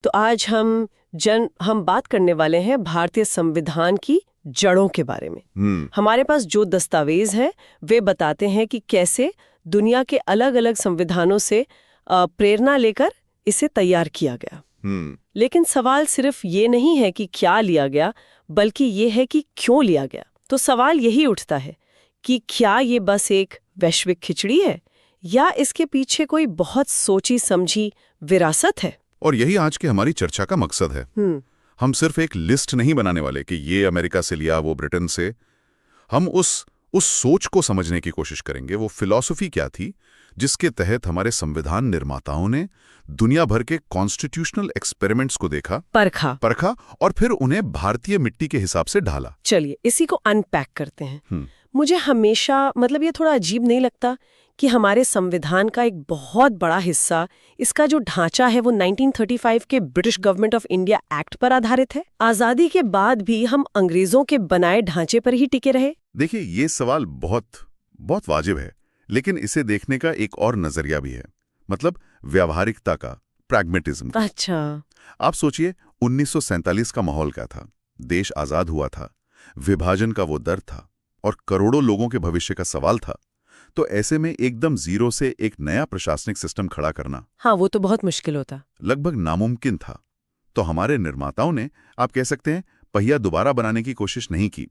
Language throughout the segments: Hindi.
तो आज हम बात करने वाले हैं भारतीय संविधान की जड़ों के बारे में। हमारे पास जो दस्तावेज हैं वे बताते हैं कि कैसे दुनिया के अलग अलग संविधानों से प्रेरणा लेकर इसे तैयार किया गया। लेकिन सवाल सिर्फ ये नहीं है कि क्या लिया गया, बल्कि ये है कि क्यों लिया गया। तो सवाल यही उठता है कि क्या ये बस एक वैश्विक खिचड़ी है या इसके पीछे कोई बहुत सोची समझी विरासत है। और यही आज की हमारी चर्चा का मकसद है। हम सिर्फ एक लिस्ट नहीं बनाने वाले कि ये अमेरिका से लिया, वो ब्रिटेन से। हम उस सोच को समझने की कोशिश करेंगे। वो फिलॉसफी क्या थी जिसके तहत हमारे संविधान निर्माताओं ने दुनिया भर के कॉन्स्टिट्यूशनल एक्सपेरिमेंट्स को देखा, परखा और फिर उन्हें भारतीय मिट्टी के हिसाब से ढाला। चलिए इसी को अनपैक करते हैं। मुझे हमेशा ये थोड़ा अजीब नहीं लगता कि हमारे संविधान का एक बहुत बड़ा हिस्सा, इसका जो ढांचा है वो 1935 के British government of India act पर आधारित है। आजादी के बाद भी हम अंग्रेजों के बनाए ढांचे पर ही टिके रहे। देखिए, ये सवाल बहुत वाजिब है, लेकिन इसे देखने का एक और नजरिया भी है, मतलब व्यावहारिकता का, प्रैग्मेटिज्म का। अच्छा, आप सोचिए 1947 का माहौल क्या था। देश आजाद हुआ था, विभाजन का वो डर था और करोड़ों लोगों के भविष्य का सवाल था। तो ऐसे में एकदम जीरो से एक नया प्रशासनिक सिस्टम खड़ा करना, हाँ, वो तो बहुत मुश्किल होता, लगभग नामुमकिन था। तो हमारे निर्माताओं ने, आप कह सकते हैं, पहिया दोबारा बनाने की कोशिश नहीं की।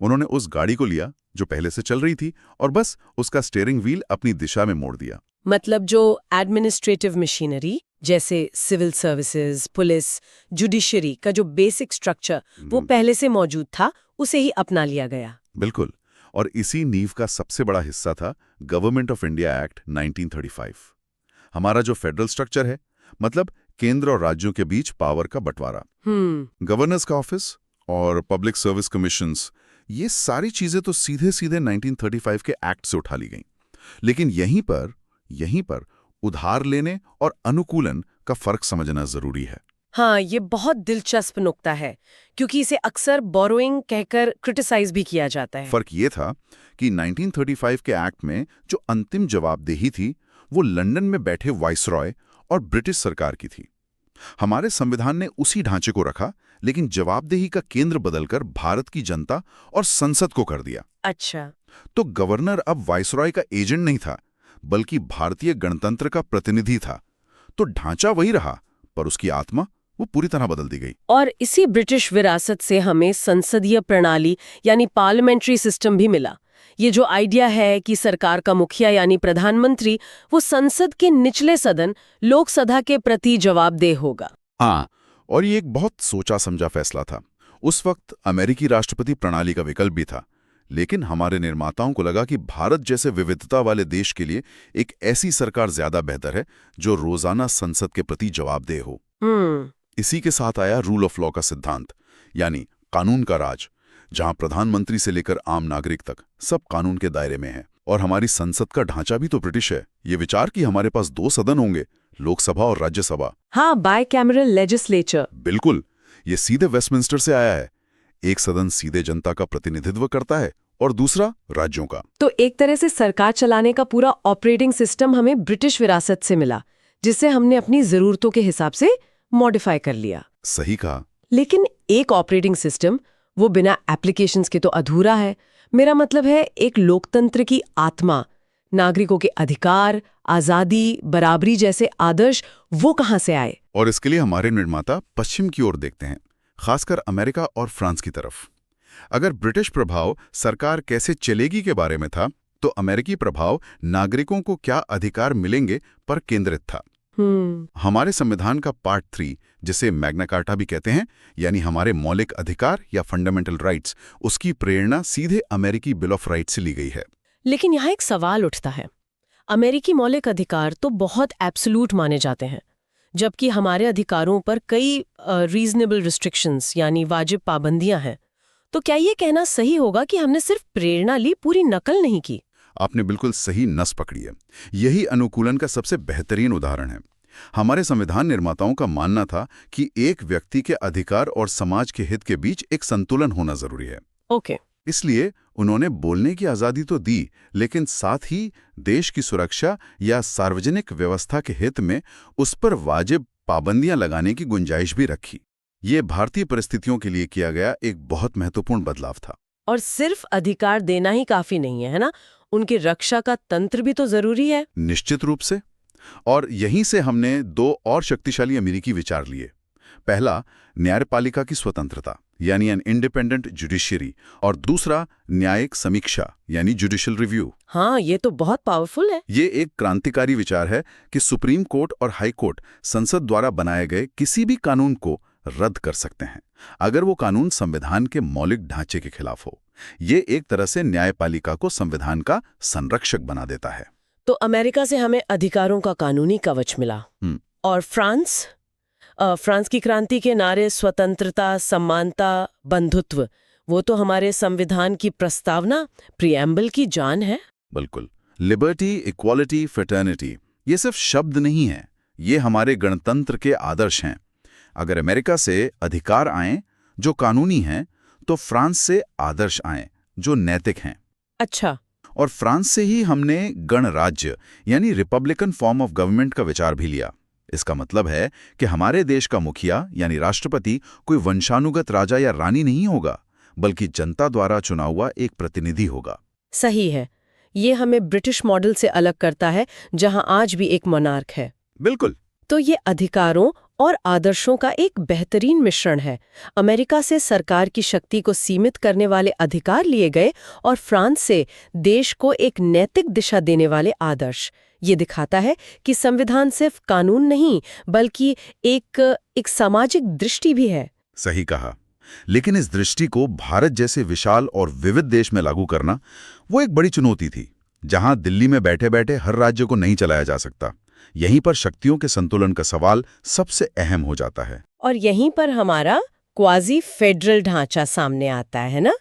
उन्होंने उस गाड़ी को लिया जो पहले से चल रही थी और बस उसका स्टीयरिंग व्हील अपनी दिशा में मोड़ दिया। मतलब जो एडमिनिस्ट्रेटिव मशीनरी जैसे सिविल सर्विसेज, पुलिस, जुडिशरी का जो बेसिक स्ट्रक्चर वो पहले से मौजूद था, उसे ही अपना लिया गया। बिल्कुल। और इसी नींव का सबसे बड़ा हिस्सा था गवर्नमेंट ऑफ इंडिया एक्ट 1935। हमारा जो फेडरल स्ट्रक्चर है, मतलब केंद्र और राज्यों के बीच पावर का बंटवारा, गवर्नर्स का ऑफिस और पब्लिक सर्विस कमीशंस, ये सारी चीजें तो सीधे 1935 के एक्ट से उठा ली गईं। लेकिन यहीं पर उधार लेने और अनुकूलन का फर्क समझना जरूरी है। हाँ, ये बहुत दिलचस्प नुक्ता है, क्योंकि इसे अक्सर बोरोइंग कहकर क्रिटिसाइज भी किया जाता है। फर्क ये था कि 1935 के एक्ट में जो अंतिम जवाबदेही थी, वो लंदन में बैठे वाइसरॉय और ब्रिटिश सरकार की थी। हमारे संविधान ने उसी ढांचे को रखा, लेकिन जवाबदेही का केंद्र बदलकर भारत की जनता और संसद को कर दिया। अच्छा, तो गवर्नर अब वाइसरॉय का एजेंट नहीं था, बल्कि भारतीय गणतंत्र का प्रतिनिधि था। तो ढांचा वही रहा, पर उसकी आत्मा वो पूरी तरह बदल दी गई। और इसी ब्रिटिश विरासत से हमें संसदीय प्रणाली यानी पार्लियामेंट्री सिस्टम भी मिला। ये जो आइडिया है कि सरकार का मुखिया यानी प्रधानमंत्री वो संसद के निचले सदन लोकसभा के प्रति जवाबदेह होगा। हाँ, और ये एक बहुत सोचा समझा फैसला था। उस वक्त अमेरिकी राष्ट्रपति प्रणाली का विकल्प भी था, लेकिन हमारे निर्माताओं को लगा कि भारत जैसे विविधता वाले देश के लिए एक ऐसी सरकार ज्यादा बेहतर है जो रोजाना संसद के प्रति जवाबदेह हो। इसी के साथ आया रूल ऑफ लॉ का सिद्धांत, यानी कानून का राज, जहां प्रधानमंत्री से लेकर आम नागरिक तक सब कानून के दायरे में है। और हमारी संसद का ढांचा भी तो ब्रिटिश है। ये विचार कि हमारे पास 2 सदन होंगे, लोकसभा और राज्यसभा। हाँ, बाइकैमरल लेजिस्लेचर। बिल्कुल, ये सीधे वेस्टमिंस्टर से आया है। एक सदन सीधे जनता का प्रतिनिधित्व करता है और दूसरा राज्यों का। तो एक तरह से सरकार चलाने का पूरा ऑपरेटिंग सिस्टम हमें ब्रिटिश विरासत से मिला, जिसे हमने अपनी जरूरतों के हिसाब से मॉडिफाई कर लिया। सही कहा। लेकिन एक ऑपरेटिंग सिस्टम वो बिना एप्लीकेशंस के तो अधूरा है। मेरा मतलब है एक लोकतंत्र की आत्मा, नागरिकों के अधिकार, आजादी, बराबरी जैसे आदर्श वो कहां से आए? और इसके लिए हमारे निर्माता पश्चिम की ओर देखते हैं, खासकर अमेरिका और फ्रांस की तरफ। अगर ब्रिटिश प्रभाव सरकार कैसे चलेगी के बारे में था, तो अमेरिकी प्रभाव नागरिकों को क्या अधिकार मिलेंगे पर केंद्रित था। हमारे संविधान का पार्ट 3, जिसे मैग्ना कार्टा भी कहते हैं, यानी हमारे मौलिक अधिकार या फंडामेंटल राइट्स, उसकी प्रेरणा सीधे अमेरिकी बिल ऑफ राइट्स से ली गई है। लेकिन यहाँ एक सवाल उठता है। अमेरिकी मौलिक अधिकार तो बहुत एब्सोल्यूट माने जाते हैं, जबकि हमारे अधिकारों पर कई रीजनेबल रिस्ट्रिक्शंस यानी वाजिब पाबंदियां हैं। तो क्या ये कहना सही होगा कि हमने सिर्फ प्रेरणा ली, पूरी नकल नहीं की? आपने बिल्कुल सही नस पकड़ी है। यही अनुकूलन का सबसे बेहतरीन उदाहरण है। हमारे संविधान निर्माताओं का मानना था कि एक व्यक्ति के अधिकार और समाज के हित के बीच एक संतुलन होना जरूरी है। ओके। इसलिए उन्होंने बोलने की आज़ादी तो दी, लेकिन साथ ही देश की सुरक्षा या सार्वजनिक व्यवस्था के हित में उस पर वाजिब पाबंदियां लगाने की गुंजाइश भी रखी। ये भारतीय परिस्थितियों के लिए किया गया एक बहुत महत्वपूर्ण बदलाव था। और सिर्फ अधिकार देना ही काफी नहीं है ना, उनकी रक्षा का तंत्र भी तो जरूरी है। निश्चित रूप से। और यहीं से हमने दो और शक्तिशाली अमेरिकी विचार लिए। पहला, न्यायपालिका की स्वतंत्रता यानी एन इंडिपेंडेंट जुडिशियरी, और दूसरा, न्यायिक समीक्षा यानी जुडिशियल रिव्यू। हाँ, ये तो बहुत पावरफुल है। ये एक क्रांतिकारी विचार है कि सुप्रीम कोर्ट और हाई कोर्ट संसद द्वारा बनाए गए किसी भी कानून को रद्द कर सकते हैं अगर वो कानून संविधान के मौलिक ढांचे के खिलाफ हो। ये एक तरह से न्यायपालिका को संविधान का संरक्षक बना देता है। तो अमेरिका से हमें अधिकारों का कानूनी कवच मिला। और फ्रांस की क्रांति के नारे स्वतंत्रता, समानता, बंधुत्व, वो तो हमारे संविधान की प्रस्तावना, प्रीएम्बल की जान है। बिल्कुल। लिबर्टी, इक्वालिटी, फ्रेटर्निटी, ये सिर्फ शब्द नहीं है, ये हमारे गणतंत्र के आदर्श हैं। अगर अमेरिका से अधिकार आएं जो कानूनी हैं, तो फ्रांस से आदर्श आएं जो नैतिक हैं। अच्छा। और फ्रांस से ही हमने गणराज्य यानी रिपब्लिकन फॉर्म ऑफ गवर्नमेंट का विचार भी लिया। इसका मतलब है कि हमारे देश का मुखिया यानी राष्ट्रपति कोई वंशानुगत राजा या रानी नहीं होगा, बल्कि जनता द्वारा चुना हुआ एक प्रतिनिधि होगा। सही है। ये हमें ब्रिटिश मॉडल से अलग करता है, जहां आज भी एक मोनार्क है। बिल्कुल। तो ये अधिकारों और आदर्शों का एक बेहतरीन मिश्रण है। अमेरिका से सरकार की शक्ति को सीमित करने वाले अधिकार लिए गए और फ्रांस से देश को एक नैतिक दिशा देने वाले आदर्श। ये दिखाता है कि संविधान सिर्फ कानून नहीं, बल्कि एक सामाजिक दृष्टि भी है। सही कहा। लेकिन इस दृष्टि को भारत जैसे विशाल और विविध देश में लागू करना वो एक बड़ी चुनौती थी, जहां दिल्ली में बैठे बैठे हर राज्य को नहीं चलाया जा सकता। यहीं पर शक्तियों के संतुलन का सवाल सबसे अहम हो जाता है। और यहीं पर हमारा क्वाजी फेडरल ढांचा सामने आता है ना।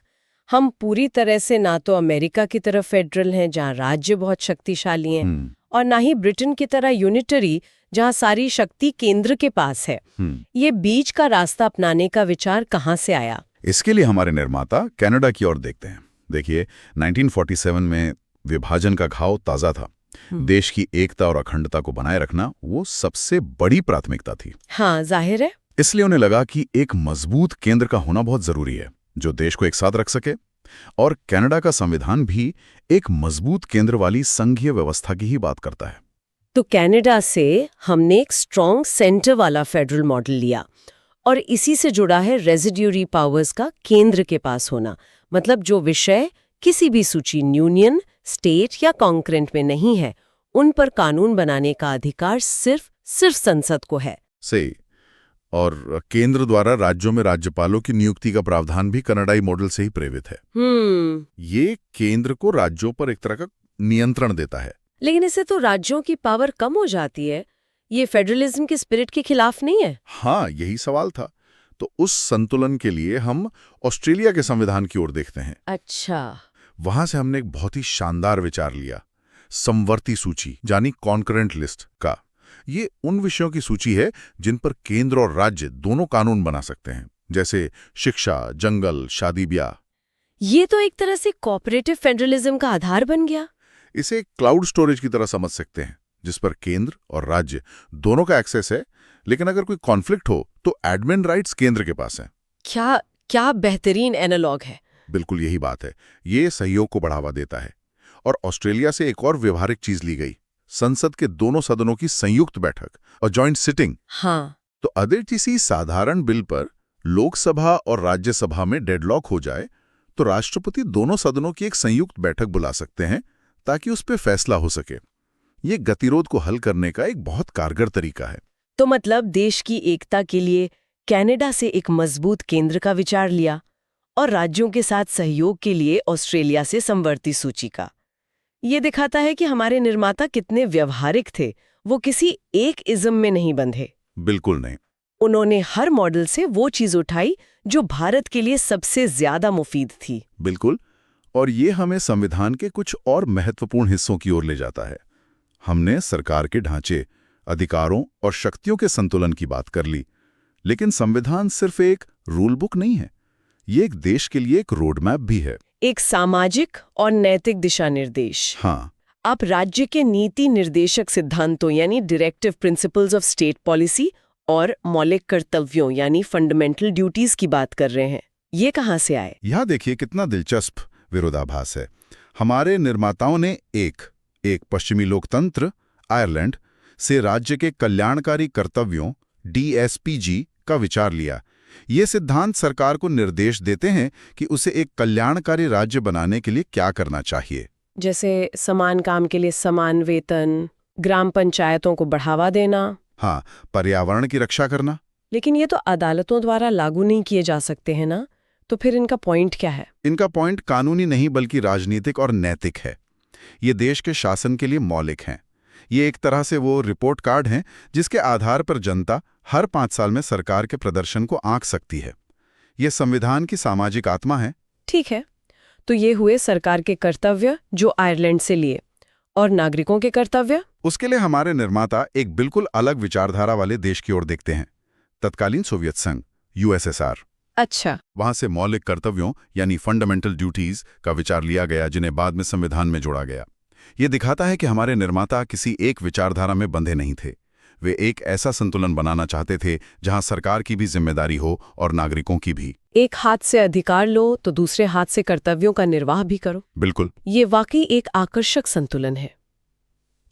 हम पूरी तरह से ना तो अमेरिका की तरह फेडरल हैं, जहां राज्य बहुत शक्तिशाली हैं, और ना ही ब्रिटेन की तरह यूनिटरी, जहां सारी शक्ति केंद्र के पास है। ये बीच का रास्ता अपनाने का विचार कहां से आया? इसके लिए हमारे निर्माता कनाडा की ओर देखते हैं। देखिए, 1947 में विभाजन का घाव ताजा था। देश की एकता और अखंडता को बनाए रखना वो सबसे बड़ी प्राथमिकता थी। हाँ, जाहिर है। इसलिए उन्हें लगा कि एक मजबूत केंद्र का होना बहुत जरूरी है, जो देश को एक साथ रख सके। और कनाडा का संविधान भी एक मजबूत केंद्र वाली संघीय व्यवस्था की ही बात करता है। तो कनाडा से हमने एक स्ट्रॉन्ग सेंटर वाला फेडरल मॉडल लिया, और इसी से जुड़ा है रेजिड्यूरी पावर्स का केंद्र के पास होना। मतलब जो विषय किसी भी सूची, यूनियन, स्टेट या कॉन्करेंट में नहीं है, उन पर कानून बनाने का अधिकार सिर्फ संसद को है। सही। और केंद्र द्वारा राज्यों में राज्यपालों की नियुक्ति का प्रावधान भी कनाडाई मॉडल से ही प्रेरित है। ये केंद्र को राज्यों पर एक तरह का नियंत्रण देता है। लेकिन इससे तो राज्यों की पावर कम हो जाती है। ये फेडरलिज्म के स्पिरिट के खिलाफ नहीं है? हाँ, यही सवाल था। तो उस संतुलन के लिए हम ऑस्ट्रेलिया के संविधान की ओर देखते हैं। अच्छा। वहां से हमने एक बहुत ही शानदार विचार लिया, समवर्ती सूची यानी कॉन्करेंट लिस्ट का। ये उन विषयों की सूची है जिन पर केंद्र और राज्य दोनों कानून बना सकते हैं, जैसे शिक्षा, जंगल, शादी ब्याह। ये तो एक तरह से कोऑपरेटिव फेडरलिज्म का आधार बन गया। इसे क्लाउड स्टोरेज की तरह समझ सकते हैं, जिस पर केंद्र और राज्य दोनों का एक्सेस है, लेकिन अगर कोई कॉन्फ्लिक्ट हो तो एडमिन राइट्स केंद्र के पास हैं। क्या बेहतरीन एनालॉग है। बिल्कुल यही बात है। ये सहयोग को बढ़ावा देता है। और ऑस्ट्रेलिया से एक और व्यवहारिक चीज ली गई, संसद के दोनों सदनों की संयुक्त बैठक और जॉइंट सिटिंग। हाँ। तो अगर किसी साधारण बिल पर लोकसभा और राज्यसभा में डेडलॉक हो जाए तो राष्ट्रपति दोनों सदनों की एक संयुक्त बैठक बुला सकते हैं ताकि उस पर फैसला हो सके। ये गतिरोध को हल करने का एक बहुत कारगर तरीका है। तो मतलब देश की एकता के लिए कनाडा से एक मजबूत केंद्र का विचार लिया, और राज्यों के साथ सहयोग के लिए ऑस्ट्रेलिया से समवर्ती सूची का। ये दिखाता है कि हमारे निर्माता कितने व्यवहारिक थे, वो किसी एक इज्म में नहीं बंधे। बिल्कुल नहीं। उन्होंने हर मॉडल से वो चीज उठाई जो भारत के लिए सबसे ज्यादा मुफीद थी। बिल्कुल। और ये हमें संविधान के कुछ और महत्वपूर्ण हिस्सों की ओर ले जाता है। हमने सरकार के ढांचे, अधिकारों और शक्तियों के संतुलन की बात कर ली, लेकिन संविधान सिर्फ एक रूल बुक नहीं है, ये एक देश के लिए एक रोड मैप भी है, एक सामाजिक और नैतिक दिशा निर्देश। हाँ। आप राज्य के नीति निर्देशक सिद्धांतों यानी directive principles of state policy और मौलिक कर्तव्यों यानी फंडामेंटल ड्यूटीज की बात कर रहे हैं। ये कहाँ से आए? यहाँ देखिए कितना दिलचस्प विरोधाभास है। हमारे निर्माताओं ने एक पश्चिमी लोकतंत्र आयरलैंड से राज्य के कल्याणकारी कर्तव्यों DSPG का विचार लिया। ये सिद्धांत सरकार को निर्देश देते हैं कि उसे एक कल्याणकारी राज्य बनाने के लिए क्या करना चाहिए। जैसे समान काम के लिए समान वेतन, ग्राम पंचायतों को बढ़ावा देना। हाँ, पर्यावरण की रक्षा करना। लेकिन ये तो अदालतों द्वारा लागू नहीं किए जा सकते हैं ना, तो फिर इनका पॉइंट क्या है? इनका पॉइंट कानूनी नहीं बल्कि राजनीतिक और नैतिक है। ये देश के शासन के लिए मौलिक हैं। ये एक तरह से वो रिपोर्ट कार्ड हैं जिसके आधार पर जनता हर 5 साल में सरकार के प्रदर्शन को आंक सकती है। ये संविधान की सामाजिक आत्मा है। ठीक है, तो ये हुए सरकार के कर्तव्य जो आयरलैंड से लिए, और नागरिकों के कर्तव्य? उसके लिए हमारे निर्माता एक बिल्कुल अलग विचारधारा वाले देश की ओर देखते हैं, तत्कालीन सोवियत संघ USSR। अच्छा। वहां से मौलिक कर्तव्यों यानी फंडामेंटल ड्यूटीज का विचार लिया गया, जिन्हें बाद में संविधान में जोड़ा गया। ये दिखाता है कि हमारे निर्माता किसी एक विचारधारा में बंधे नहीं थे। वे एक ऐसा संतुलन बनाना चाहते थे जहां सरकार की भी जिम्मेदारी हो और नागरिकों की भी। एक हाथ से अधिकार लो तो दूसरे हाथ से कर्तव्यों का निर्वाह भी करो। बिल्कुल। ये वाकई एक आकर्षक संतुलन है।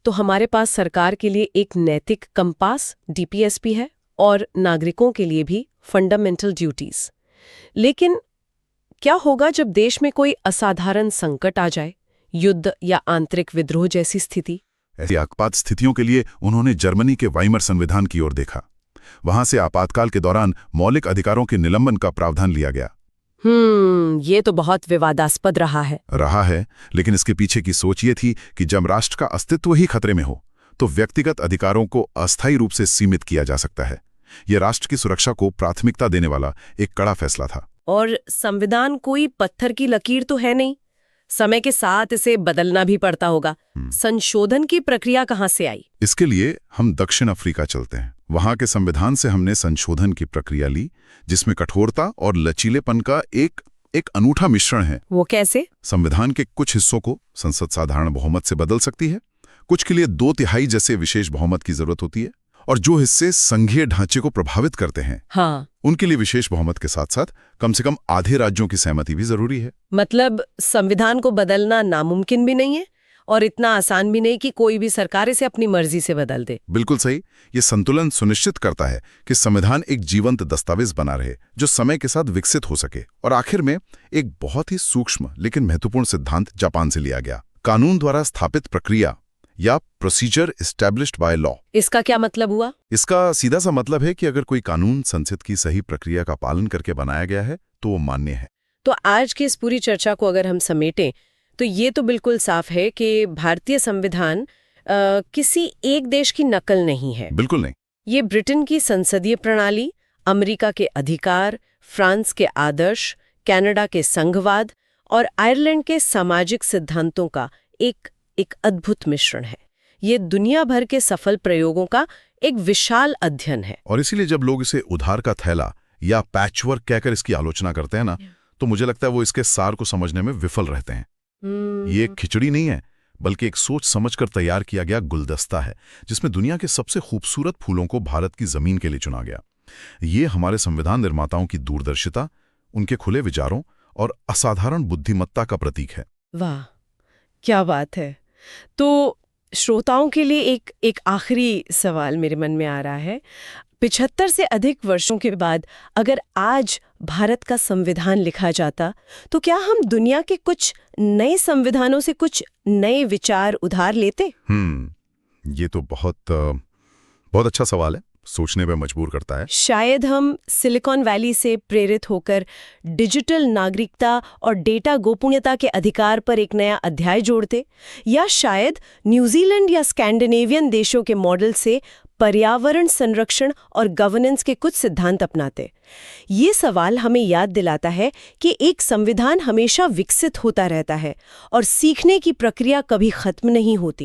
तो हमारे पास सरकार के लिए एक नैतिक कंपास DPSP है और नागरिकों के लिए भी फंडामेंटल ड्यूटीज। लेकिन क्या होगा जब देश में कोई असाधारण संकट आ जाए, युद्ध या आंतरिक विद्रोह जैसी स्थिति? ऐसी आपात स्थितियों के लिए उन्होंने जर्मनी के वाइमर संविधान की ओर देखा। वहां से आपातकाल के दौरान मौलिक अधिकारों के निलंबन का प्रावधान लिया गया। ये तो बहुत विवादास्पद रहा है। लेकिन इसके पीछे की सोच ये थी कि जब राष्ट्र का अस्तित्व ही खतरे में हो तो व्यक्तिगत अधिकारों को अस्थायी रूप से सीमित किया जा सकता है। यह राष्ट्र की सुरक्षा को प्राथमिकता देने वाला एक कड़ा फैसला था। और संविधान कोई पत्थर की लकीर तो है नहीं, समय के साथ इसे बदलना भी पड़ता होगा। संशोधन की प्रक्रिया कहाँ से आई? इसके लिए हम दक्षिण अफ्रीका चलते हैं। वहां के संविधान से हमने संशोधन की प्रक्रिया ली, जिसमें कठोरता और लचीलेपन का एक अनूठा मिश्रण है। वो कैसे? संविधान के कुछ हिस्सों को संसद साधारण बहुमत से बदल सकती है, कुछ के लिए 2/3 जैसे विशेष बहुमत की जरूरत होती है, और जो हिस्से संघीय ढांचे को प्रभावित करते हैं, हाँ, उनके लिए विशेष बहुमत के साथ साथ कम से कम आधे राज्यों की सहमति भी जरूरी है। मतलब संविधान को बदलना नामुमकिन भी नहीं है और इतना आसान भी नहीं कि कोई भी सरकार इसे अपनी मर्जी से बदल दे। बिल्कुल सही। ये संतुलन सुनिश्चित करता है कि संविधान एक जीवंत दस्तावेज बना रहे जो समय के साथ विकसित हो सके। और आखिर में एक बहुत ही सूक्ष्म लेकिन महत्वपूर्ण सिद्धांत जापान से लिया गया, कानून द्वारा स्थापित प्रक्रिया या प्रोसीजर एस्टैब्लिश्ड बाय लॉ। इसका क्या मतलब हुआ? इसका सीधा सा मतलब है कि अगर कोई कानून संसद की सही प्रक्रिया का पालन करके बनाया गया है तो वो मान्य है। तो आज की इस पूरी चर्चा को अगर हम समेटें तो ये तो बिल्कुल साफ है कि भारतीय संविधान किसी एक देश की नकल नहीं है। बिल्कुल नहीं। ये ब्रिटेन की संसदीय प्रणाली, अमेरिका के अधिकार, फ्रांस के आदर्श, कनाडा के संघवाद और आयरलैंड के सामाजिक सिद्धांतों का एक अद्भुत मिश्रण है। ये दुनिया भर के सफल प्रयोगों का एक विशाल अध्ययन है। और इसीलिए जब लोग इसे उधार का थैला या पैचवर्क कहकर इसकी आलोचना करते हैं ना, तो मुझे लगता है वो इसके सार को समझने में विफल रहते हैं। ये एक खिचड़ी नहीं है, बल्कि एक सोच समझकर तैयार किया गया गुलदस्ता है, जिसमें दुनिया के सबसे खूबसूरत फूलों को भारत की जमीन के लिए चुना गया। ये हमारे संविधान निर्माताओं की दूरदर्शिता, उनके खुले विचारों और असाधारण बुद्धिमत्ता का प्रतीक है। वाह, क्या बात है। तो श्रोताओं के लिए एक आखिरी सवाल मेरे मन में आ रहा है। 75 से अधिक वर्षों के बाद अगर आज भारत का संविधान लिखा जाता तो क्या हम दुनिया के कुछ नए संविधानों से कुछ नए विचार उधार लेते? ये तो बहुत अच्छा सवाल है, सोचने पे मजबूर करता है। शायद हम सिलिकॉन वैली से प्रेरित होकर डिजिटल नागरिकता और डेटा गोपनीयता के अधिकार पर एक नया अध्याय जोड़ते, या शायद न्यूजीलैंड या स्कैंडिनेवियन देशों के मॉडल से पर्यावरण संरक्षण और गवर्नेंस के कुछ सिद्धांत अपनाते। ये सवाल हमें याद दिलाता है कि एक संविधान हमेशा विकसित होता रहता है और सीखने की प्रक्रिया कभी खत्म नहीं होती।